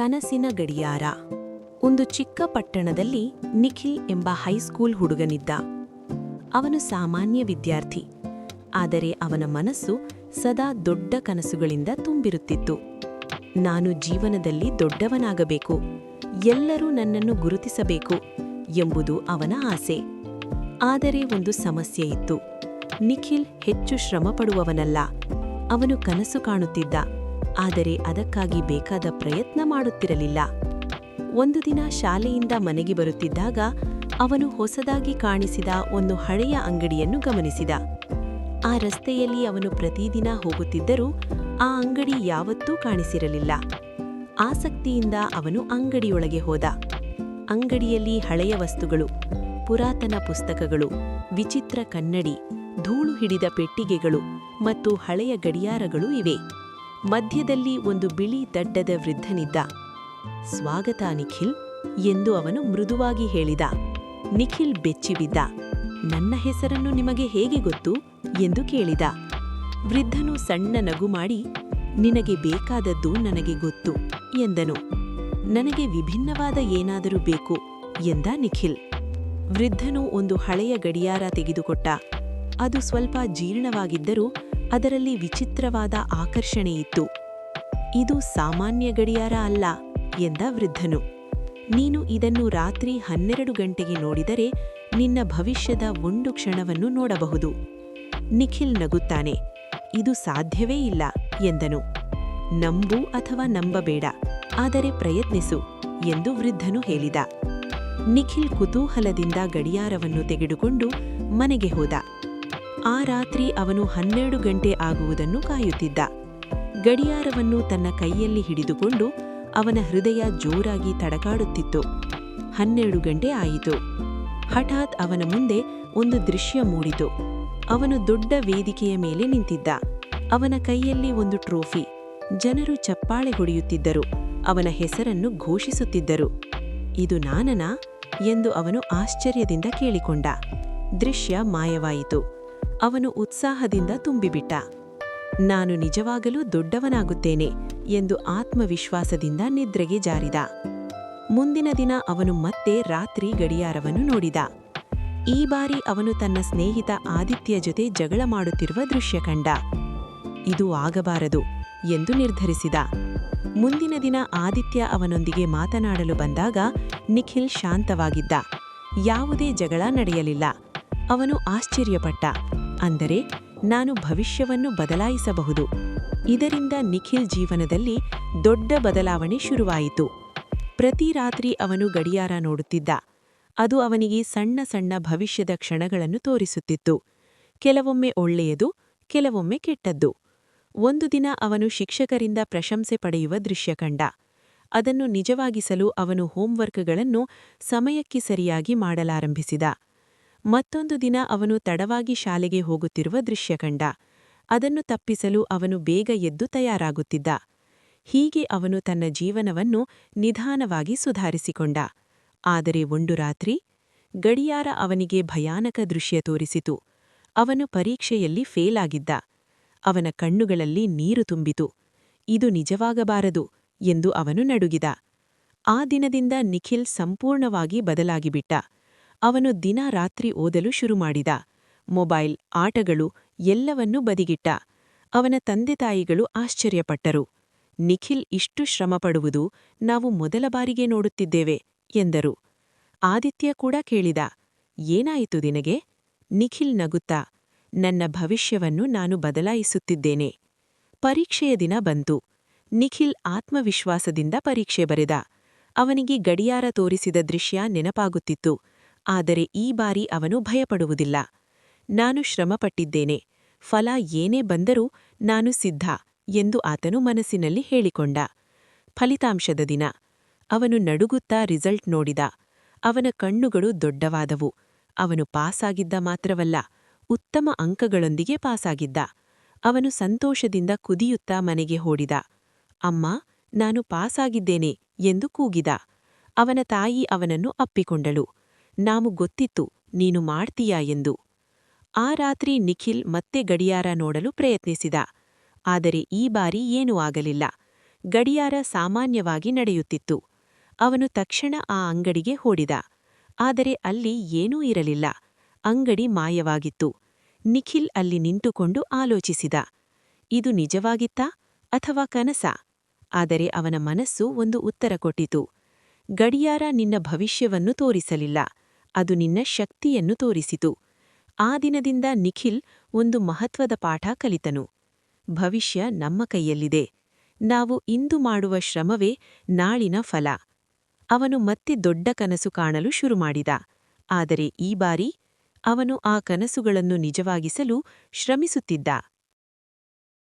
ಕನಸಿನ ಗಡಿಯಾರ. ಒಂದು ಚಿಕ್ಕ ಪಟ್ಟಣದಲ್ಲಿ ನಿಖಿಲ್ ಎಂಬ ಹೈಸ್ಕೂಲ್ ಹುಡುಗನಿದ್ದ. ಅವನು ಸಾಮಾನ್ಯ ವಿದ್ಯಾರ್ಥಿ, ಆದರೆ ಅವನ ಮನಸ್ಸು ಸದಾ ದೊಡ್ಡ ಕನಸುಗಳಿಂದ ತುಂಬಿರುತ್ತಿತ್ತು. ನಾನು ಜೀವನದಲ್ಲಿ ದೊಡ್ಡವನಾಗಬೇಕು, ಎಲ್ಲರೂ ನನ್ನನ್ನು ಗುರುತಿಸಬೇಕು ಎಂಬುದು ಅವನ ಆಸೆ. ಆದರೆ ಒಂದು ಸಮಸ್ಯೆ ಇತ್ತು. ನಿಖಿಲ್ ಹೆಚ್ಚು ಶ್ರಮಪಡುವವನಲ್ಲ. ಅವನು ಕನಸು ಕಾಣುತ್ತಿದ್ದ, ಆದರೆ ಅದಕ್ಕಾಗಿ ಬೇಕಾದ ಪ್ರಯತ್ನ ಮಾಡುತ್ತಿರಲಿಲ್ಲ. ಒಂದು ದಿನ ಶಾಲೆಯಿಂದ ಮನೆಗೆ ಬರುತ್ತಿದ್ದಾಗ ಅವನು ಹೊಸದಾಗಿ ಕಾಣಿಸಿದ ಒಂದು ಹಳೆಯ ಅಂಗಡಿಯನ್ನು ಗಮನಿಸಿದ. ಆ ರಸ್ತೆಯಲ್ಲಿ ಅವನು ಪ್ರತಿದಿನ ಹೋಗುತ್ತಿದ್ದರೂ ಆ ಅಂಗಡಿ ಯಾವತ್ತೂ ಕಾಣಿಸಿರಲಿಲ್ಲ. ಆಸಕ್ತಿಯಿಂದ ಅವನು ಅಂಗಡಿಯೊಳಗೆ ಹೋದ. ಅಂಗಡಿಯಲ್ಲಿ ಹಳೆಯ ವಸ್ತುಗಳು, ಪುರಾತನ ಪುಸ್ತಕಗಳು, ವಿಚಿತ್ರ ಕನ್ನಡಿ, ಧೂಳು ಹಿಡಿದ ಪೆಟ್ಟಿಗೆಗಳು ಮತ್ತು ಹಳೆಯ ಗಡಿಯಾರಗಳು ಇವೆ. ಮಧ್ಯದಲ್ಲಿ ಒಂದು ಬಿಳಿ ದಡ್ಡದ ವೃದ್ಧನಿದ್ದ. "ಸ್ವಾಗತ ನಿಖಿಲ್" ಎಂದು ಅವನು ಮೃದುವಾಗಿ ಹೇಳಿದ. ನಿಖಿಲ್ ಬೆಚ್ಚಿಬಿದ್ದ. "ನನ್ನ ಹೆಸರನ್ನು ನಿಮಗೆ ಹೇಗೆ ಗೊತ್ತು?" ಎಂದು ಕೇಳಿದ. ವೃದ್ಧನು ಸಣ್ಣ ನಗು ಮಾಡಿ, "ನಿನಗೆ ಬೇಕಾದದ್ದು ನನಗೆ ಗೊತ್ತು" ಎಂದನು. "ನನಗೆ ವಿಭಿನ್ನವಾದ ಏನಾದರೂ ಬೇಕು" ಎಂದ ನಿಖಿಲ್. ವೃದ್ಧನು ಒಂದು ಹಳೆಯ ಗಡಿಯಾರ ತೆಗೆದುಕೊಟ್ಟ. ಅದು ಸ್ವಲ್ಪ ಜೀರ್ಣವಾಗಿದ್ದರೂ ಅದರಲ್ಲಿ ವಿಚಿತ್ರವಾದ ಆಕರ್ಷಣೆಯಿತ್ತು. "ಇದು ಸಾಮಾನ್ಯ ಗಡಿಯಾರ ಅಲ್ಲ" ಎಂದ ವೃದ್ಧನು. "ನೀನು ಇದನ್ನು ರಾತ್ರಿ 12 ಗಂಟೆಗೆ ನೋಡಿದರೆ ನಿನ್ನ ಭವಿಷ್ಯದ ಒಂದು ಕ್ಷಣವನ್ನು ನೋಡಬಹುದು." ನಿಖಿಲ್ ನಗುತ್ತಾನೆ. "ಇದು ಸಾಧ್ಯವೇ ಇಲ್ಲ" ಎಂದನು. "ನಂಬು ಅಥವಾ ನಂಬಬೇಡ, ಆದರೆ ಪ್ರಯತ್ನಿಸು" ಎಂದು ವೃದ್ಧನು ಹೇಳಿದ. ನಿಖಿಲ್ ಕುತೂಹಲದಿಂದ ಗಡಿಯಾರವನ್ನು ತೆಗೆದುಕೊಂಡು ಮನೆಗೆ ಹೋದ. ಆ ರಾತ್ರಿ ಅವನು 12 ಗಂಟೆ ಆಗುವುದನ್ನು ಕಾಯುತ್ತಿದ್ದ. ಗಡಿಯಾರವನ್ನು ತನ್ನ ಕೈಯಲ್ಲಿ ಹಿಡಿದುಕೊಂಡು ಅವನ ಹೃದಯ ಜೋರಾಗಿ ತಡಕಾಡುತ್ತಿತ್ತು. 12 ಗಂಟೆ ಆಯಿತು. ಹಠಾತ್ ಅವನ ಮುಂದೆ ಒಂದು ದೃಶ್ಯ ಮೂಡಿತು. ಅವನು ದೊಡ್ಡ ವೇದಿಕೆಯ ಮೇಲೆ ನಿಂತಿದ್ದ. ಅವನ ಕೈಯಲ್ಲಿ ಒಂದು ಟ್ರೋಫಿ. ಜನರು ಚಪ್ಪಾಳೆ ಹೊಡೆಯುತ್ತಿದ್ದರು, ಅವನ ಹೆಸರನ್ನು ಘೋಷಿಸುತ್ತಿದ್ದರು. "ಇದು ನಾನನಾ?" ಎಂದು ಅವನು ಆಶ್ಚರ್ಯದಿಂದ ಕೇಳಿಕೊಂಡ. ದೃಶ್ಯ ಮಾಯವಾಯಿತು. ಅವನು ಉತ್ಸಾಹದಿಂದ ತುಂಬಿಬಿಟ್ಟ. "ನಾನು ನಿಜವಾಗಲೂ ದೊಡ್ಡವನಾಗುತ್ತೇನೆ" ಎಂದು ಆತ್ಮವಿಶ್ವಾಸದಿಂದ ನಿದ್ರೆಗೆ ಜಾರಿದ. ಮುಂದಿನ ದಿನ ಅವನು ಮತ್ತೆ ರಾತ್ರಿ ಗಡಿಯಾರವನ್ನು ನೋಡಿದ. ಈ ಬಾರಿ ಅವನು ತನ್ನ ಸ್ನೇಹಿತ ಆದಿತ್ಯ ಜೊತೆ ಜಗಳ ಮಾಡುತ್ತಿರುವ ದೃಶ್ಯ ಕಂಡ. "ಇದು ಆಗಬಾರದು" ಎಂದು ನಿರ್ಧರಿಸಿದ. ಮುಂದಿನ ದಿನ ಆದಿತ್ಯ ಅವನೊಂದಿಗೆ ಮಾತನಾಡಲು ಬಂದಾಗ ನಿಖಿಲ್ ಶಾಂತವಾಗಿದ್ದ. ಯಾವುದೇ ಜಗಳ ನಡೆಯಲಿಲ್ಲ. ಅವನು ಆಶ್ಚರ್ಯಪಟ್ಟ. ಅಂದರೆ ನಾನು ಭವಿಷ್ಯವನ್ನು ಬದಲಾಯಿಸಬಹುದು. ಇದರಿಂದ ನಿಖಿಲ್ ಜೀವನದಲ್ಲಿ ದೊಡ್ಡ ಬದಲಾವಣೆ ಶುರುವಾಯಿತು. ಪ್ರತಿ ರಾತ್ರಿ ಅವನು ಗಡಿಯಾರ ನೋಡುತ್ತಿದ್ದ. ಅದು ಅವನಿಗೆ ಸಣ್ಣ ಸಣ್ಣ ಭವಿಷ್ಯದ ಕ್ಷಣಗಳನ್ನು ತೋರಿಸುತ್ತಿತ್ತು. ಕೆಲವೊಮ್ಮೆ ಒಳ್ಳೆಯದು, ಕೆಲವೊಮ್ಮೆ ಕೆಟ್ಟದ್ದು. ಒಂದು ದಿನ ಅವನು ಶಿಕ್ಷಕರಿಂದ ಪ್ರಶಂಸೆ ಪಡೆಯುವ ದೃಶ್ಯ ಕಂಡ. ಅದನ್ನು ನಿಜವಾಗಿಸಲು ಅವನು ಹೋಂವರ್ಕ್ಗಳನ್ನು ಸಮಯಕ್ಕೆ ಸರಿಯಾಗಿ ಮಾಡಲಾರಂಭಿಸಿದ. ಮತ್ತೊಂದು ದಿನ ಅವನು ತಡವಾಗಿ ಶಾಲೆಗೆ ಹೋಗುತ್ತಿರುವ ದೃಶ್ಯ ಕಂಡ. ಅದನ್ನು ತಪ್ಪಿಸಲು ಅವನು ಬೇಗ ಎದ್ದು ತಯಾರಾಗುತ್ತಿದ್ದ. ಹೀಗೆ ಅವನು ತನ್ನ ಜೀವನವನ್ನು ನಿಧಾನವಾಗಿ ಸುಧಾರಿಸಿಕೊಂಡ. ಆದರೆ ಒಂದು ರಾತ್ರಿ ಗಡಿಯಾರ ಅವನಿಗೆ ಭಯಾನಕ ದೃಶ್ಯ ತೋರಿಸಿತು. ಅವನು ಪರೀಕ್ಷೆಯಲ್ಲಿ ಫೇಲ್ ಆಗಿದ್ದ. ಅವನ ಕಣ್ಣುಗಳಲ್ಲಿ ನೀರು ತುಂಬಿತು. "ಇದು ನಿಜವಾಗಬಾರದು" ಎಂದು ಅವನು ನಡುಗಿದ. ಆ ದಿನದಿಂದ ನಿಖಿಲ್ ಸಂಪೂರ್ಣವಾಗಿ ಬದಲಾಗಿಬಿಟ್ಟ. ಅವನು ದಿನ ರಾತ್ರಿ ಓದಲು ಶುರುಮಾಡಿದ. ಮೊಬೈಲ್, ಆಟಗಳು ಎಲ್ಲವನ್ನೂ ಬದಿಗಿಟ್ಟ. ಅವನ ತಂದೆತಾಯಿಗಳು ಆಶ್ಚರ್ಯಪಟ್ಟರು. "ನಿಖಿಲ್ ಇಷ್ಟು ಶ್ರಮಪಡುವುದು ನಾವು ಮೊದಲ ಬಾರಿಗೆ ನೋಡುತ್ತಿದ್ದೇವೆ" ಎಂದರು. ಆದಿತ್ಯ ಕೂಡ ಕೇಳಿದ, "ಏನಾಯಿತು ನಿನಗೆ?" ನಿಖಿಲ್ ನಗುತ್ತಾ, "ನನ್ನ ಭವಿಷ್ಯವನ್ನು ನಾನು ಬದಲಾಯಿಸುತ್ತಿದ್ದೇನೆ." ಪರೀಕ್ಷೆಯ ದಿನ ಬಂತು. ನಿಖಿಲ್ ಆತ್ಮವಿಶ್ವಾಸದಿಂದ ಪರೀಕ್ಷೆ ಬರೆದ. ಅವನಿಗೆ ಗಡಿಯಾರ ತೋರಿಸಿದ ದೃಶ್ಯ ನೆನಪಾಗುತ್ತಿತ್ತು. ಆದರೆ ಈ ಬಾರಿ ಅವನು ಭಯಪಡುವುದಿಲ್ಲ. "ನಾನು ಶ್ರಮಪಟ್ಟಿದ್ದೇನೆ, ಫಲ ಏನೇ ಬಂದರೂ ನಾನು ಸಿದ್ಧ" ಎಂದು ಆತನು ಮನಸ್ಸಿನಲ್ಲಿ ಹೇಳಿಕೊಂಡ. ಫಲಿತಾಂಶದ ದಿನ. ಅವನು ನಡುಗುತ್ತಾ ರಿಸಲ್ಟ್ ನೋಡಿದ. ಅವನ ಕಣ್ಣುಗಳು ದೊಡ್ಡವಾದವು. ಅವನು ಪಾಸಾಗಿದ್ದ ಮಾತ್ರವಲ್ಲ, ಉತ್ತಮ ಅಂಕಗಳೊಂದಿಗೆ ಪಾಸಾಗಿದ್ದ. ಅವನು ಸಂತೋಷದಿಂದ ಕುದಿಯುತ್ತಾ ಮನೆಗೆ ಓಡಿದ. "ಅಮ್ಮ, ನಾನು ಪಾಸಾಗಿದ್ದೇನೆ" ಎಂದು ಕೂಗಿದ. ಅವನ ತಾಯಿ ಅವನನ್ನು ಅಪ್ಪಿಕೊಂಡಳು. "ನಾವು ಗೊತ್ತಿತ್ತು ನೀನು ಮಾಡ್ತೀಯಾ" ಎಂದು. ಆ ರಾತ್ರಿ ನಿಖಿಲ್ ಮತ್ತೆ ಗಡಿಯಾರ ನೋಡಲು ಪ್ರಯತ್ನಿಸಿದ. ಆದರೆ ಈ ಬಾರಿ ಏನೂ ಆಗಲಿಲ್ಲ. ಗಡಿಯಾರ ಸಾಮಾನ್ಯವಾಗಿ ನಡೆಯುತ್ತಿತ್ತು. ಅವನು ತಕ್ಷಣ ಆ ಅಂಗಡಿಗೆ ಓಡಿದ. ಆದರೆ ಅಲ್ಲಿ ಏನೂ ಇರಲಿಲ್ಲ. ಅಂಗಡಿ ಮಾಯವಾಗಿತ್ತು. ನಿಖಿಲ್ ಅಲ್ಲಿ ನಿಂತುಕೊಂಡು ಆಲೋಚಿಸಿದ. ಇದು ನಿಜವಾಗಿತ್ತಾ ಅಥವಾ ಕನಸಾ? ಆದರೆ ಅವನ ಮನಸ್ಸು ಒಂದು ಉತ್ತರ ಕೊಟ್ಟಿತು. ಗಡಿಯಾರ ನಿನ್ನ ಭವಿಷ್ಯವನ್ನು ತೋರಿಸಲಿಲ್ಲ, ಅದು ನಿನ್ನ ಶಕ್ತಿಯನ್ನು ತೋರಿಸಿತು. ಆ ದಿನದಿಂದ ನಿಖಿಲ್ ಒಂದು ಮಹತ್ವದ ಪಾಠ ಕಲಿತನು. ಭವಿಷ್ಯ ನಮ್ಮ ಕೈಯಲ್ಲಿದೆ. ನಾವು ಇಂದು ಮಾಡುವ ಶ್ರಮವೇ ನಾಳಿನ ಫಲ. ಅವನು ಮತ್ತೆ ದೊಡ್ಡ ಕನಸು ಕಾಣಲು ಶುರುಮಾಡಿದ. ಆದರೆ ಈ ಬಾರಿ ಅವನು ಆ ಕನಸುಗಳನ್ನು ನಿಜವಾಗಿಸಲು ಶ್ರಮಿಸುತ್ತಿದ್ದ.